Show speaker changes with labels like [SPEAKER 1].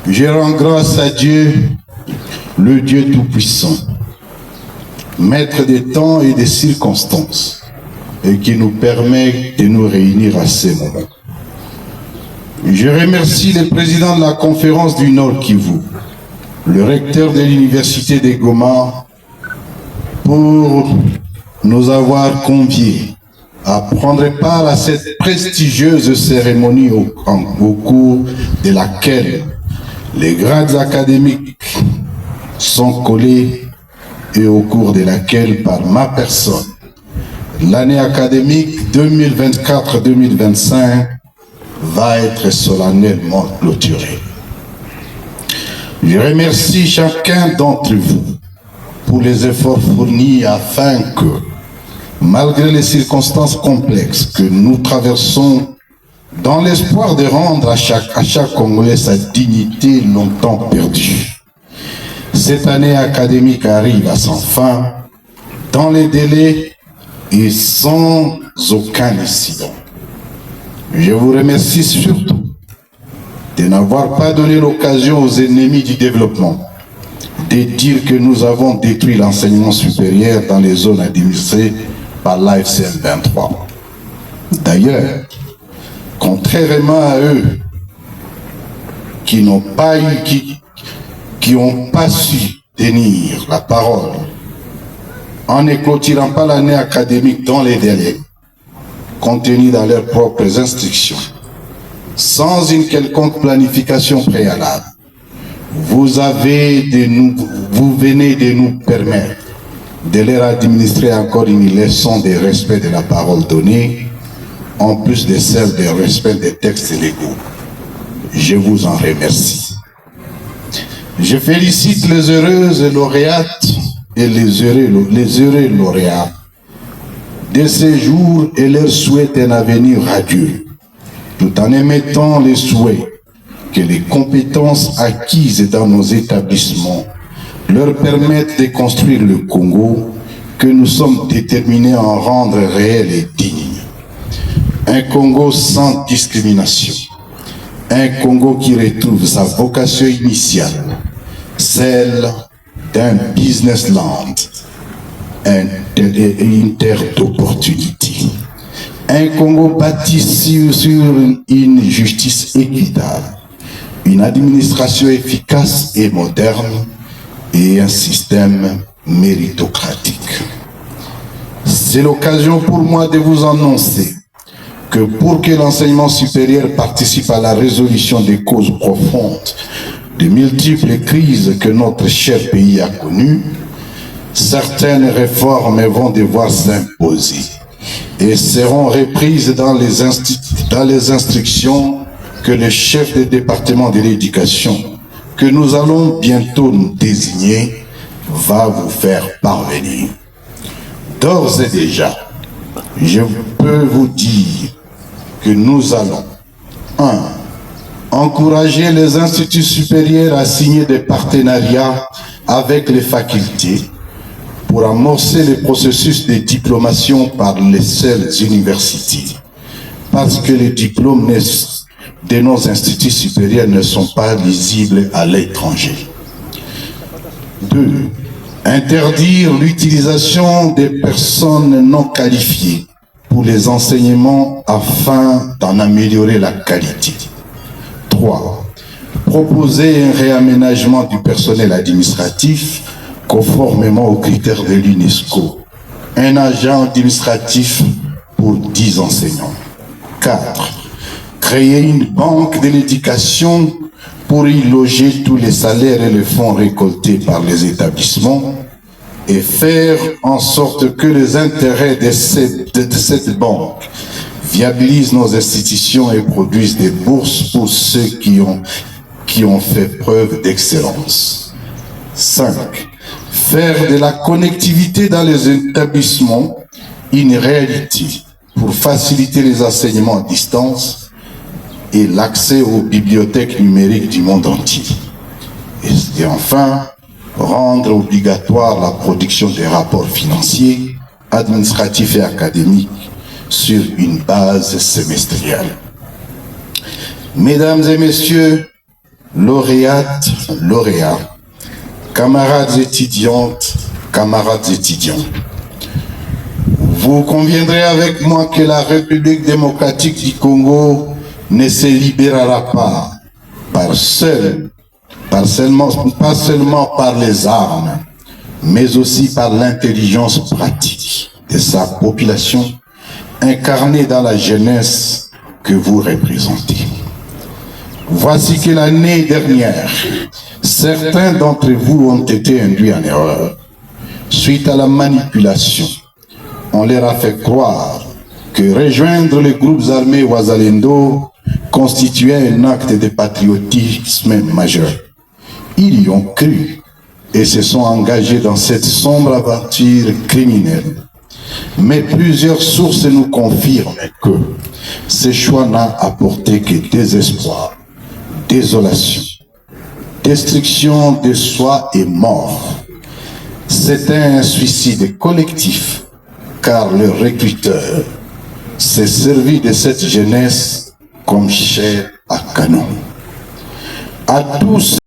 [SPEAKER 1] Je rends grâce à Dieu, le Dieu Tout-Puissant, Maître des temps et des circonstances, et qui nous permet de nous réunir à ces moments. Je remercie le président de la conférence du Nord Kivu, le recteur de l'université de Goma, pour nous avoir conviés à prendre part à cette prestigieuse cérémonie au cours de laquelle les grades académiques sont collés et au cours de laquelle, par ma personne, l'année académique 2024-2025 va être solennellement clôturée. Je remercie chacun d'entre vous pour les efforts fournis afin que, malgré les circonstances complexes que nous traversons, dans l'espoir de rendre à chaque Congolais sa dignité longtemps perdue, cette année académique arrive à son fin, dans les délais et sans aucun incident. Je vous remercie surtout de n'avoir pas donné l'occasion aux ennemis du développement de dire que nous avons détruit l'enseignement supérieur dans les zones administrées par l'AFCL 23. D'ailleurs, contrairement à eux qui n'ont pas su tenir la parole en ne clôturant pas l'année académique dans les délais contenus dans leurs propres instructions, sans une quelconque planification préalable, vous venez de nous permettre de leur administrer encore une leçon de respect de la parole donnée, en plus de celle de respect des textes légaux. Je vous en remercie. Je félicite les heureuses lauréates et les heureux lauréats de ces jours et leur souhaite un avenir radieux, tout en émettant les souhaits que les compétences acquises dans nos établissements leur permettent de construire le Congo que nous sommes déterminés à en rendre réel et digne. Un Congo sans discrimination, un Congo qui retrouve sa vocation initiale, celle d'un business land, une terre d'opportunité. Un Congo bâti sur une justice équitable, une administration efficace et moderne et un système méritocratique. C'est l'occasion pour moi de vous annoncer que pour que l'enseignement supérieur participe à la résolution des causes profondes des multiples crises que notre cher pays a connues, certaines réformes vont devoir s'imposer et seront reprises dans les instructions que le chef du département de l'éducation, que nous allons bientôt nous désigner, va vous faire parvenir. D'ores et déjà, je peux vous dire que nous allons 1. Encourager les instituts supérieurs à signer des partenariats avec les facultés pour amorcer le processus de diplomation par les seules universités, parce que les diplômes de nos instituts supérieurs ne sont pas lisibles à l'étranger. 2. Interdire l'utilisation des personnes non qualifiées pour les enseignements afin d'en améliorer la qualité. 3. Proposer un réaménagement du personnel administratif conformément aux critères de l'UNESCO. Un agent administratif pour 10 enseignants. 4. Créer une banque de l'éducation pour y loger tous les salaires et les fonds récoltés par les établissements et faire en sorte que les intérêts de cette banque viabilisent nos institutions et produisent des bourses pour ceux qui ont fait preuve d'excellence. 5. Faire de la connectivité dans les établissements une réalité pour faciliter les enseignements à distance et l'accès aux bibliothèques numériques du monde entier. Et enfin, rendre obligatoire la production des rapports financiers, administratifs et académiques sur une base semestrielle. Mesdames et messieurs, lauréates, lauréats, camarades étudiantes, camarades étudiants, vous conviendrez avec moi que la République démocratique du Congo ne se libérera pas pas seulement par les armes, mais aussi par l'intelligence pratique de sa population incarnée dans la jeunesse que vous représentez. Voici que l'année dernière, certains d'entre vous ont été induits en erreur. Suite à la manipulation, on leur a fait croire que rejoindre les groupes armés Wazalendo constituait un acte de patriotisme majeur. Ils y ont cru et se sont engagés dans cette sombre aventure criminelle. Mais plusieurs sources nous confirment que ce choix n'a apporté que désespoir, désolation, destruction de soi et mort. C'était un suicide collectif, car le recruteur s'est servi de cette jeunesse comme chair à canon. À tous